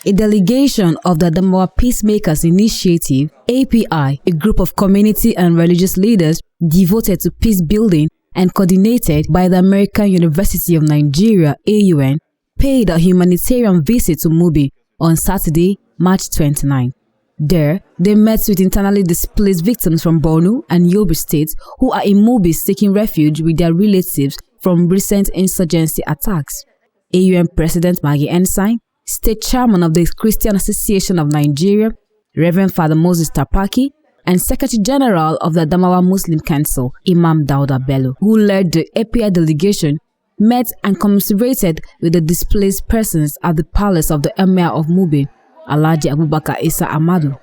A delegation of the Adamawa Peacemakers Initiative, API, a group of community and religious leaders devoted to peace building and coordinated by the American University of Nigeria, AUN, paid a humanitarian visit to Mubi on Saturday, March 29. There, they met with internally displaced victims from Borno and Yobe states who are in Mubi seeking refuge with their relatives from recent insurgency attacks. AUN President Ensign, State Chairman of the Christian Association of Nigeria, Reverend Father Moses Tapaki, and Secretary General of the Adamawa Muslim Council, Imam Dauda Bello, who led the API delegation, met and commiserated with the displaced persons at the palace of the Emir of Mubi, Alhaji Abubakar Isa Amadu.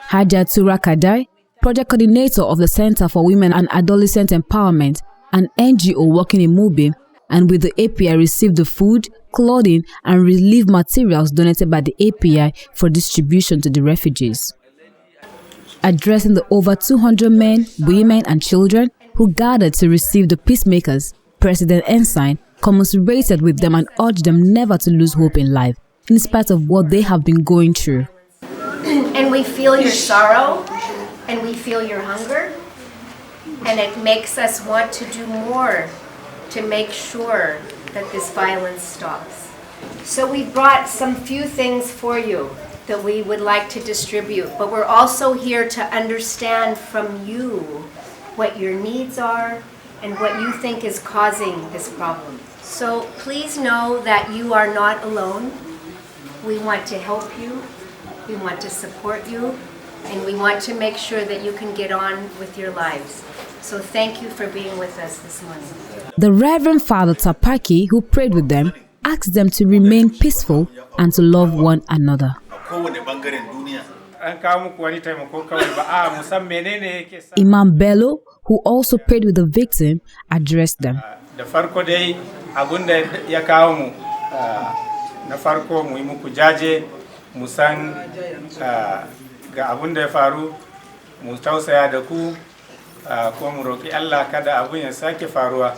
Haja Tura Kadai, project coordinator of the Center for Women and Adolescent Empowerment, an NGO working in Mubi, and with the API received the food, clothing, and relief materials donated by the API for distribution to the refugees. Addressing the over 200 men, women, and children who gathered to receive the peacemakers, President Ensign commiserated with them and urged them never to lose hope in life, in spite of what they have been going through. And we feel your sorrow, and we feel your hunger, and it makes us want to do more to make sure that this violence stops. So we brought some few things for you that we would like to distribute, but we're also here to understand from you what your needs are and what you think is causing this problem. So please know that you are not alone. We want to help you, we want to support you, and we want to make sure that you can get on with your lives. So thank you for being with us this morning. The Reverend Father Tapaki, who prayed with them, asked them to remain peaceful and to love one another. Imam Bello, who also prayed with the victim, addressed them. Ko mu roki Allah kada abun ya sake faruwa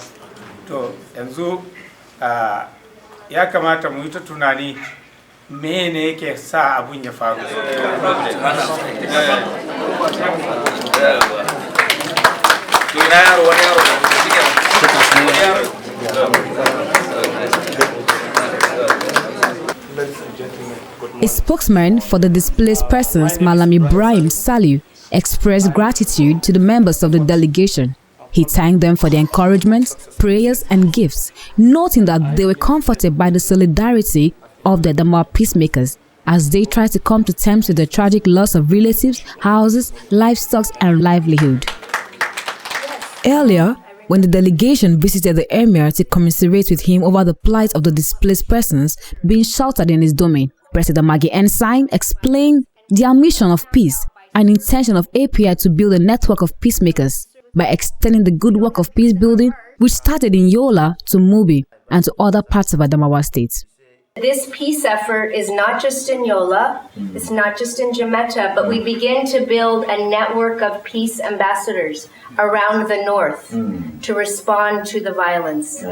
to yanzu ya kamata mu yi ta tunani mene yake sa abun ya faru. A spokesman for the displaced persons, Malam Ibrahim Saliu, expressed gratitude to the members of the delegation. He thanked them for their encouragement, prayers, and gifts, noting that they were comforted by the solidarity of the Adamawa Peacemakers as they tried to come to terms with the tragic loss of relatives, houses, livestock, and livelihood. Earlier, when the delegation visited the Emir to commiserate with him over the plight of the displaced persons being sheltered in his domain, President Ensign explained their mission of peace and intention of API to build a network of peacemakers by extending the good work of peace building, which started in Yola to Mubi and to other parts of Adamawa State. This peace effort is not just in Yola, it's not just in Jameta, but we begin to build a network of peace ambassadors around the north to respond to the violence.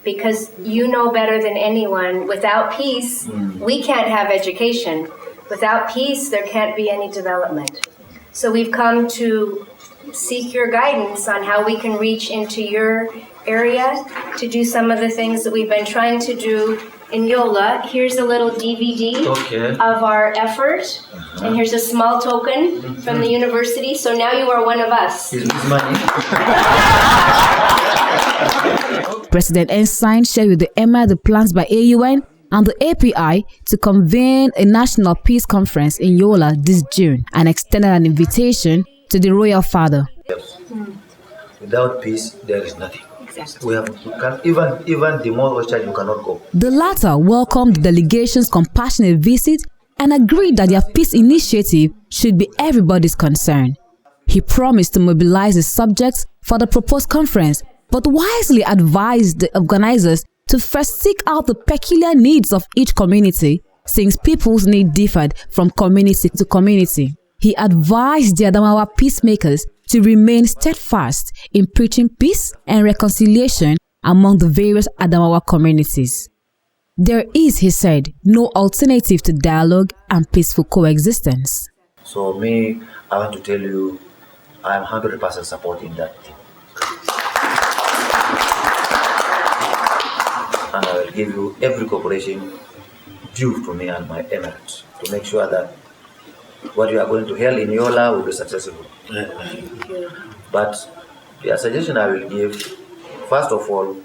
Because you know better than anyone, without peace, we can't have education. Without peace, there can't be any development. So we've come to seek your guidance on how we can reach into your area to do some of the things that we've been trying to do in Yola. Here's a little DVD of our effort, and here's a small token from the university. So now you are one of us. President Ensign shared with the Emir the plans by AUN and the API to convene a national peace conference in Yola this June and extended an invitation to the Royal Father. Without peace, there is nothing. Exactly. Even the more orchard, you cannot go. The latter welcomed the delegation's compassionate visit and agreed that their peace initiative should be everybody's concern. He promised to mobilize the subjects for the proposed conference, but wisely advised the organizers to first seek out the peculiar needs of each community, since people's needs differed from community to community. He advised the Adamawa Peacemakers to remain steadfast in preaching peace and reconciliation among the various Adamawa communities. There is, he said, no alternative to dialogue and peaceful coexistence. So me, I want to tell you, I'm 100% supporting that thing. And I will give you every cooperation due to me and my emirates to make sure that what you are going to hell in Yola will be successful. But the suggestion I will give, first of all,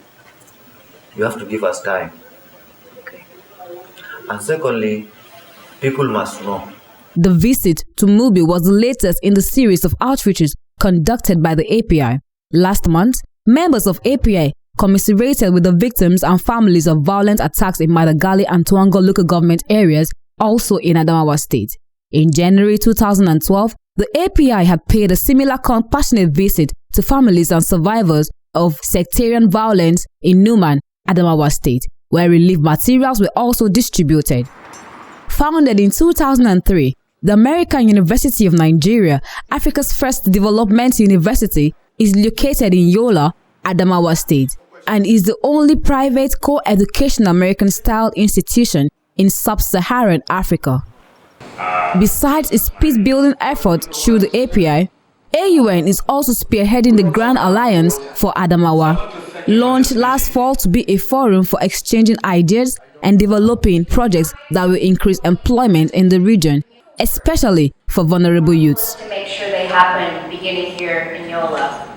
you have to give us time. And secondly, people must know. The visit to Mubi was the latest in the series of outreaches conducted by the API. Last month, members of API commiserated with the victims and families of violent attacks in Madagali and Tuango local government areas, also in Adamawa State. In January 2012, the API had paid a similar compassionate visit to families and survivors of sectarian violence in Numan, Adamawa State, where relief materials were also distributed. Founded in 2003, the American University of Nigeria, Africa's first development university, is located in Yola, Adamawa State, and is the only private co-education American-style institution in sub-Saharan Africa. Besides its peace-building efforts through the API, AUN is also spearheading the Grand Alliance for Adamawa, launched last fall to be a forum for exchanging ideas and developing projects that will increase employment in the region, especially for vulnerable youths. To make sure they happen beginning here in Yola.